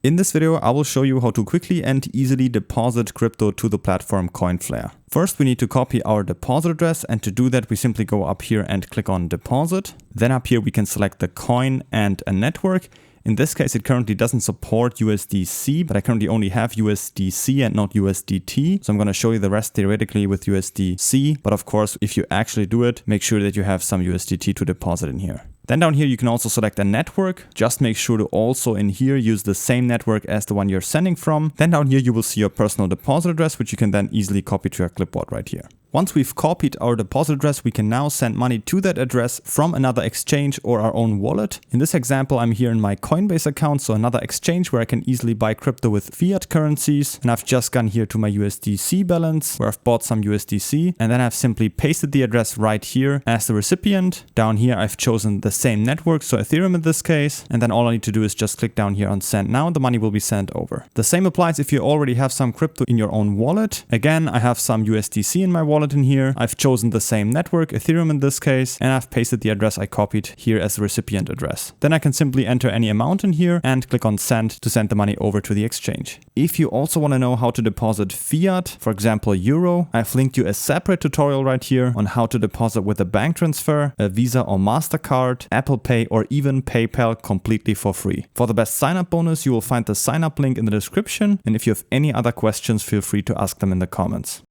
In this video, I will show you how to quickly and easily deposit crypto to the platform Coinflare. First, we need to copy our deposit address, and to do that, we simply go up here and click on deposit. Then up here, we can select the coin and a network. In this case, it currently doesn't support USDC, but I currently only have USDC and not USDT. So I'm going to show you the rest theoretically with USDC. But of course, if you actually do it, make sure that you have some USDT to deposit in here. Then down here, you can also select a network. Just make sure to also in here use the same network as the one you're sending from. Then down here, you will see your personal deposit address, which you can then easily copy to your clipboard right here. Once we've copied our deposit address, we can now send money to that address from another exchange or our own wallet. In this example, I'm here in my Coinbase account, so another exchange where I can easily buy crypto with fiat currencies. And I've just gone here to my USDC balance where I've bought some USDC, and then I've simply pasted the address right here as the recipient. Down here, I've chosen the same network, so Ethereum in this case, and then all I need to do is just click down here on send now, and the money will be sent over. The same applies if you already have some crypto in your own wallet. Again, I have some USDC in my wallet in here. I've chosen the same network, Ethereum in this case, and I've pasted the address I copied here as the recipient address. Then I can simply enter any amount in here and click on send to send the money over to the exchange. If you also want to know how to deposit fiat, for example euro, I've linked you a separate tutorial right here on how to deposit with a bank transfer, a Visa or MasterCard, Apple Pay, or even PayPal completely for free. For the best sign up bonus, you will find the sign up link in the description, and if you have any other questions, feel free to ask them in the comments.